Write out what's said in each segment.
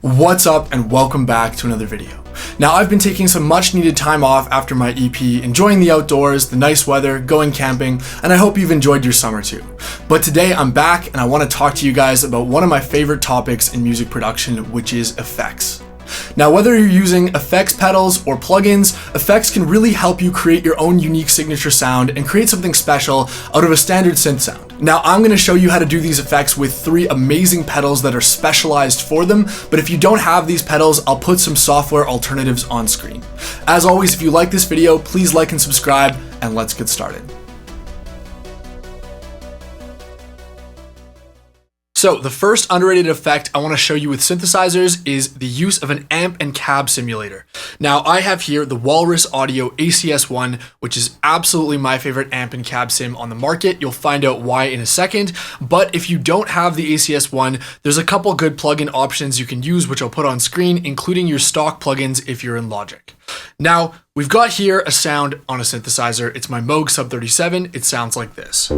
What's up and welcome back to another video. Now I've been taking some much needed time off after my EP, enjoying the outdoors, the nice weather, going camping, and I hope you've enjoyed your summer too. But today I'm back and I want to talk to you guys about one of my favorite topics in music production, which is effects. Now, whether you're using effects pedals or plugins, effects can really help you create your own unique signature sound and create something special out of a standard synth sound. Now, I'm going to show you how to do these effects with 3 amazing pedals that are specialized for them, but if you don't have these pedals, I'll put some software alternatives on screen. As always, if you like this video, please like and subscribe, and let's get started. So the first underrated effect I want to show you with synthesizers is the use of an amp and cab simulator. Now I have here the Walrus Audio ACS1, which is absolutely my favorite amp and cab sim on the market. You'll find out why in a second, but if you don't have the ACS1, there's a couple good plugin options you can use, which I'll put on screen, including your stock plugins if you're in Logic. Now, we've got here a sound on a synthesizer. It's my Moog Sub 37. It sounds like this.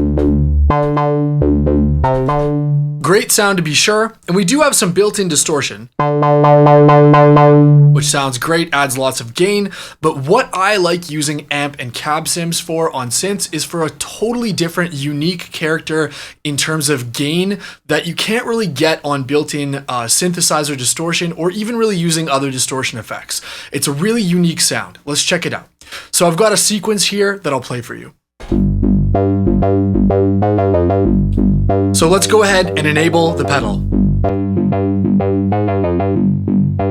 Great sound to be sure, and we do have some built-in distortion, which sounds great, adds lots of gain, but what I like using amp and cab sims for on synths is for a totally different, unique character in terms of gain that you can't really get on built-in synthesizer distortion or even really using other distortion effects. It's a really unique sound. Let's check it out. So I've got a sequence here that I'll play for you. So let's go ahead and enable the pedal.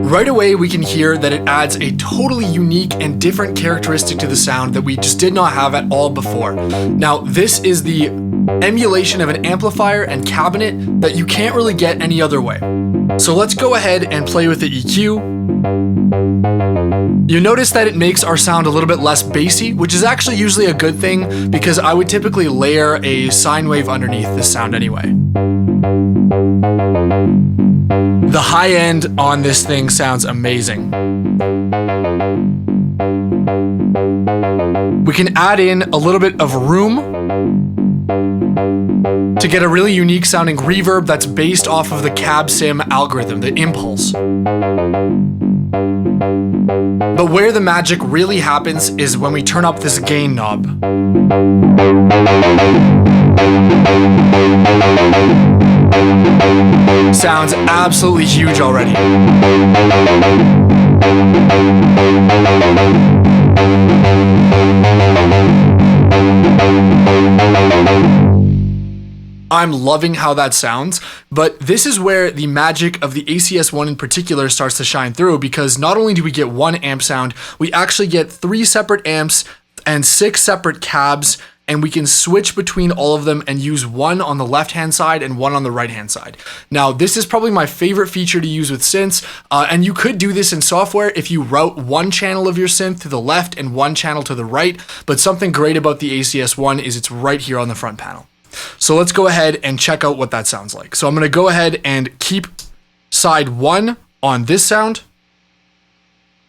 Right away we can hear that it adds a totally unique and different characteristic to the sound that we just did not have at all before. Now this is the emulation of an amplifier and cabinet that you can't really get any other way. So let's go ahead and play with the EQ. You notice that it makes our sound a little bit less bassy, which is actually usually a good thing because I would typically layer a sine wave underneath this sound anyway. The high end on this thing sounds amazing. We can add in a little bit of room to get a really unique sounding reverb that's based off of the cab sim algorithm, the impulse. But where the magic really happens is when we turn up this gain knob. Sounds absolutely huge already. I'm loving how that sounds, but this is where the magic of the ACS1 in particular starts to shine through, because not only do we get 1 amp sound, we actually get 3 separate amps and 6 separate cabs, and we can switch between all of them and use 1 on the left-hand side and 1 on the right-hand side. Now, this is probably my favorite feature to use with synths, and you could do this in software if you route 1 channel of your synth to the left and 1 channel to the right, but something great about the ACS1 is it's right here on the front panel. So let's go ahead and check out what that sounds like. So I'm going to go ahead and keep side 1 on this sound.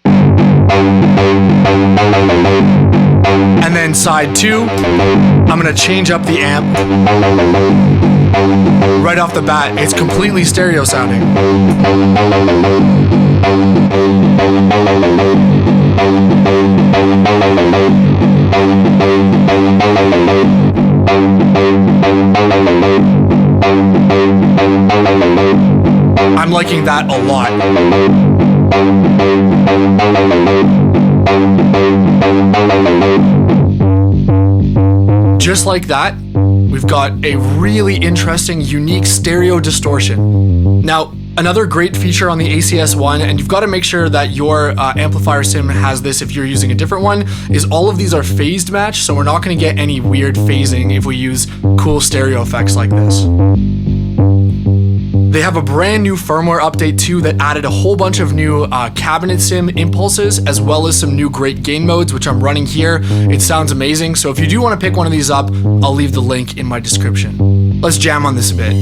And then side 2, I'm going to change up the amp. Right off the bat, it's completely stereo sounding. I'm liking that a lot. Just like that, we've got a really interesting, unique stereo distortion. Now, another great feature on the ACS1, and you've got to make sure that your amplifier sim has this if you're using a different one, is all of these are phased match, so we're not going to get any weird phasing if we use cool stereo effects like this. They have a brand new firmware update too that added a whole bunch of new cabinet sim impulses, as well as some new great gain modes, which I'm running here. It sounds amazing, so if you do want to pick one of these up, I'll leave the link in my description. Let's jam on this a bit.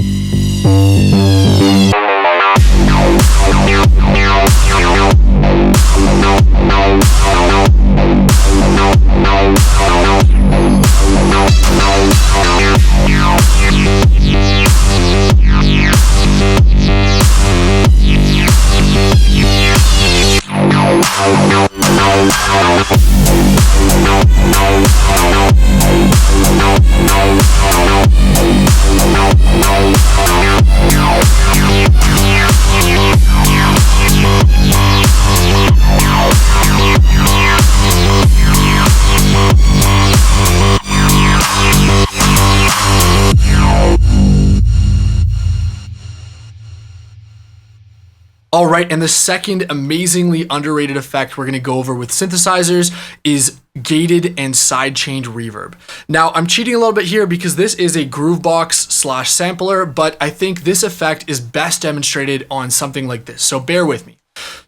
All right, and the second amazingly underrated effect we're going to go over with synthesizers is gated and sidechained reverb. Now, I'm cheating a little bit here because this is a groovebox / sampler, but I think this effect is best demonstrated on something like this, so bear with me.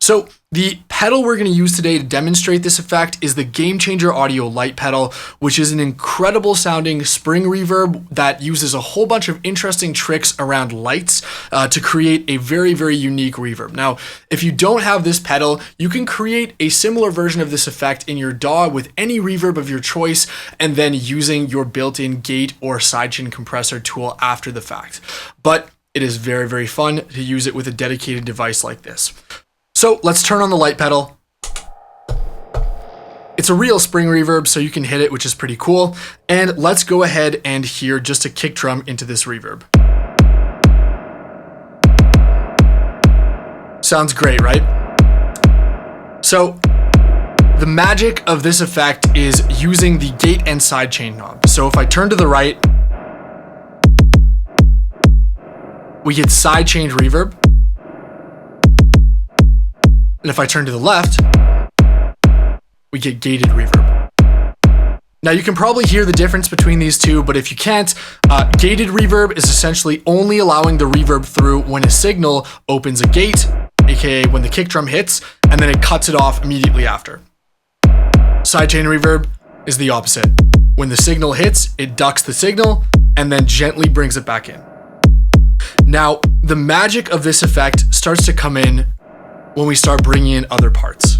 So the pedal we're going to use today to demonstrate this effect is the Gamechanger audio light pedal, which is an incredible sounding spring reverb that uses a whole bunch of interesting tricks around lights to create a very, very unique reverb. Now, if you don't have this pedal, you can create a similar version of this effect in your DAW with any reverb of your choice, and then using your built-in gate or sidechain compressor tool after the fact. But it is very, very fun to use it with a dedicated device like this. So let's turn on the light pedal. It's a real spring reverb, so you can hit it, which is pretty cool. And let's go ahead and hear just a kick drum into this reverb. Sounds great, right? So the magic of this effect is using the gate and sidechain knob. So if I turn to the right, we get sidechained reverb. And if I turn to the left, we get gated reverb. Now you can probably hear the difference between these two, but if you can't, gated reverb is essentially only allowing the reverb through when a signal opens a gate, aka when the kick drum hits, and then it cuts it off immediately after. Sidechain reverb is the opposite. When the signal hits, it ducks the signal and then gently brings it back in. Now, the magic of this effect starts to come in when we start bringing in other parts.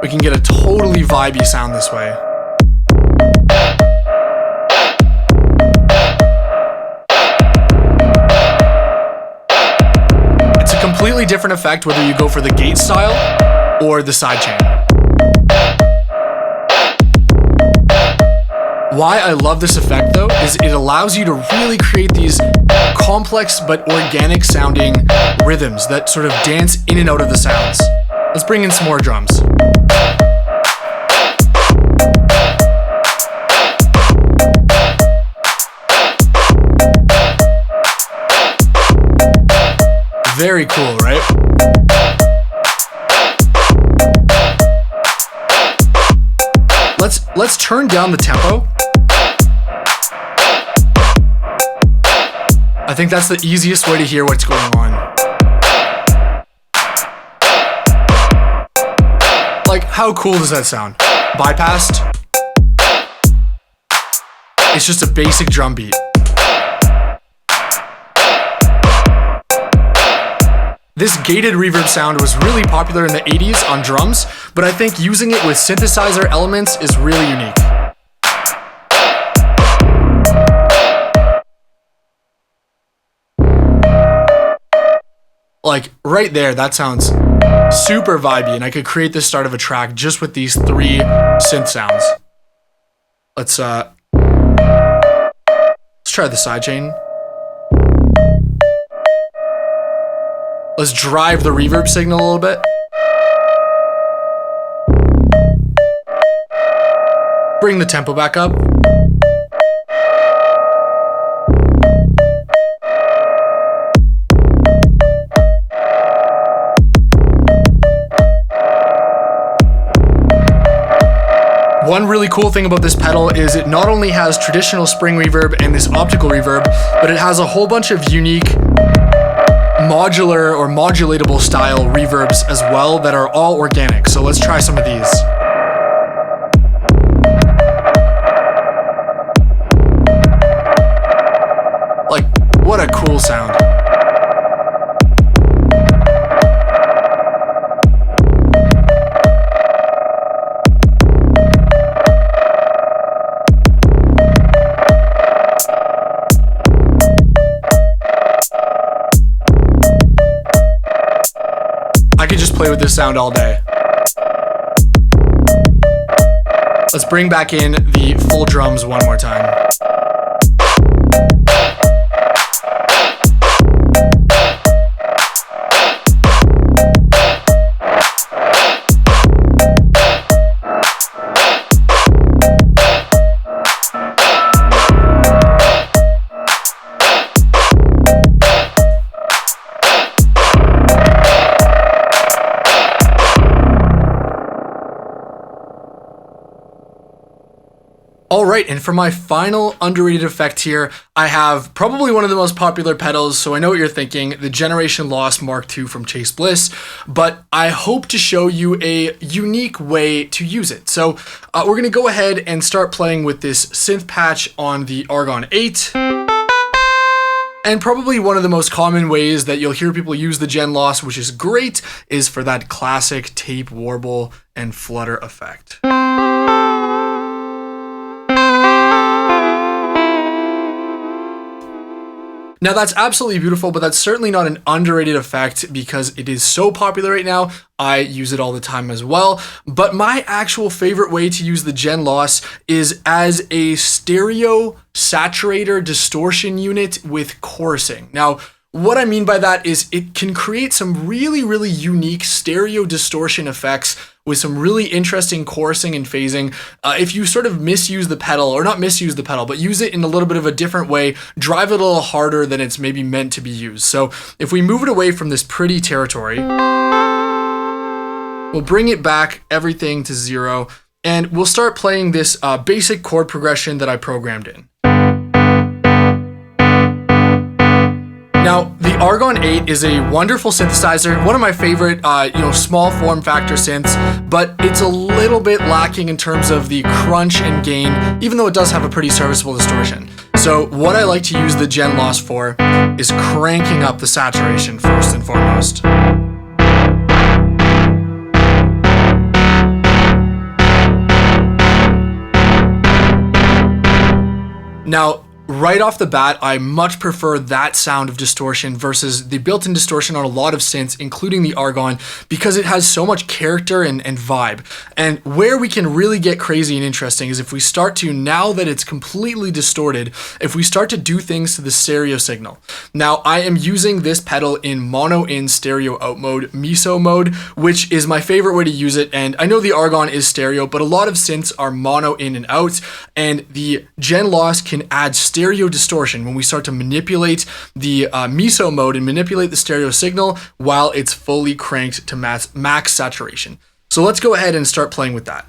We can get a totally vibey sound this way. It's a completely different effect whether you go for the gate style or the sidechain. Why I love this effect though is it allows you to really create these complex but organic sounding rhythms that sort of dance in and out of the sounds. Let's bring in some more drums. Very cool, right? Let's turn down the tempo. I think that's the easiest way to hear what's going on. Like, how cool does that sound? Bypassed. It's just a basic drum beat. This gated reverb sound was really popular in the 80s on drums, but I think using it with synthesizer elements is really unique. Like, right there, that sounds super vibey, and I could create the start of a track just with these 3 synth sounds. Let's try the sidechain. Let's drive the reverb signal a little bit. Bring the tempo back up. One really cool thing about this pedal is it not only has traditional spring reverb and this optical reverb, but it has a whole bunch of unique modular or modulatable style reverbs as well that are all organic. So let's try some of these. Like, what a cool sound. I could just play with this sound all day. Let's bring back in the full drums one more time. All right, and for my final underrated effect here, I have probably one of the most popular pedals, so I know what you're thinking, the Generation Lost Mark II from Chase Bliss, but I hope to show you a unique way to use it. So we're gonna go ahead and start playing with this synth patch on the Argon 8. And probably one of the most common ways that you'll hear people use the Gen Lost, which is great, is for that classic tape warble and flutter effect. Now that's absolutely beautiful, but that's certainly not an underrated effect because it is so popular right now. I use it all the time as well. But my actual favorite way to use the Gen Lost is as a stereo saturator distortion unit with chorusing. Now, what I mean by that is it can create some really unique stereo distortion effects with some really interesting chorusing and phasing. If you sort of misuse the pedal, or not misuse the pedal, but use it in a little bit of a different way, drive it a little harder than it's maybe meant to be used. So if we move it away from this pretty territory, we'll bring it back, everything to 0, and we'll start playing this basic chord progression that I programmed in. Now, the Argon 8 is a wonderful synthesizer, one of my favorite, small form factor synths, but it's a little bit lacking in terms of the crunch and gain, even though it does have a pretty serviceable distortion. So what I like to use the Gen Lost for is cranking up the saturation first and foremost. Now, right off the bat, I much prefer that sound of distortion versus the built-in distortion on a lot of synths, including the Argon, because it has so much character and vibe. And where we can really get crazy and interesting is if we start to, now that it's completely distorted, if we start to do things to the stereo signal. Now, I am using this pedal in mono in stereo out mode, MISO mode, which is my favorite way to use it. And I know the Argon is stereo, but a lot of synths are mono in and out, and the Gen Lost can add stereo distortion when we start to manipulate the MISO mode and manipulate the stereo signal while it's fully cranked to max saturation. So let's go ahead and start playing with that.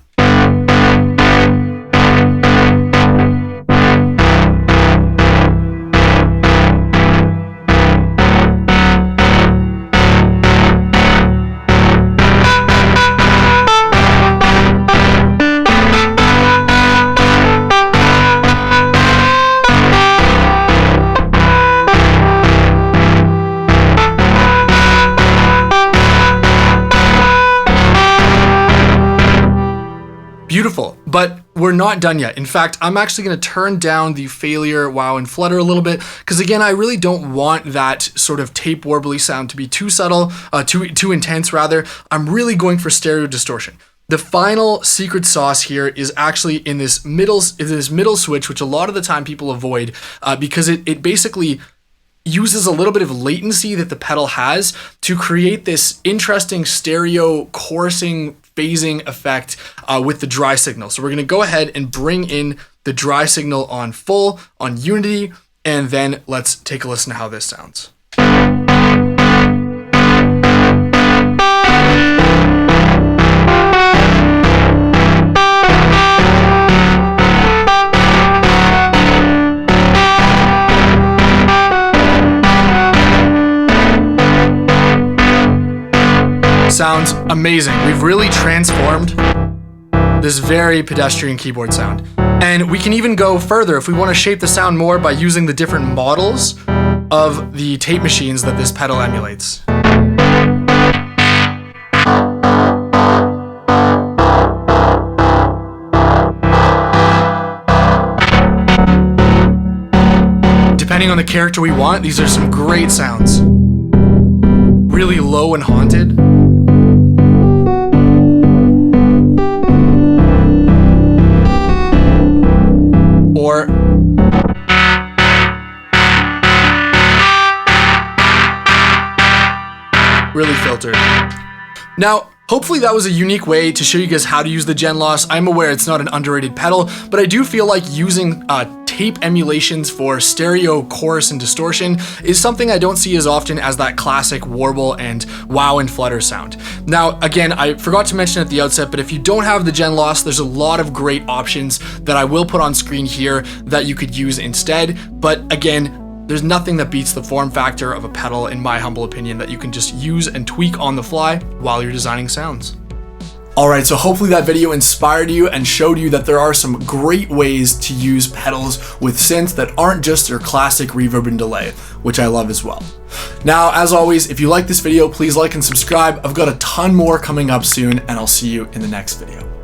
Beautiful, but we're not done yet. In fact, I'm actually going to turn down the failure, wow, and flutter a little bit, because again, I really don't want that sort of tape warbly sound to be too subtle, too intense rather. I'm really going for stereo distortion. The final secret sauce here is actually in this middle switch, which a lot of the time people avoid because it basically uses a little bit of latency that the pedal has to create this interesting stereo chorusing phasing effect with the dry signal. So we're going to go ahead and bring in the dry signal on full, on unity, and then let's take a listen to how this sounds. Sounds amazing. We've really transformed this very pedestrian keyboard sound. And we can even go further if we want to shape the sound more by using the different models of the tape machines that this pedal emulates. Depending on the character we want, these are some great sounds. Really low and haunted. Or really filtered. Now, hopefully that was a unique way to show you guys how to use the Gen Lost. I'm aware it's not an underrated pedal, but I do feel like using tape emulations for stereo, chorus, and distortion is something I don't see as often as that classic warble and wow and flutter sound. Now, again, I forgot to mention at the outset, but if you don't have the Gen Loss, there's a lot of great options that I will put on screen here that you could use instead. But again, there's nothing that beats the form factor of a pedal, in my humble opinion, that you can just use and tweak on the fly while you're designing sounds. Alright, so hopefully that video inspired you and showed you that there are some great ways to use pedals with synths that aren't just your classic reverb and delay, which I love as well. Now, as always, if you like this video, please like and subscribe. I've got a ton more coming up soon, and I'll see you in the next video.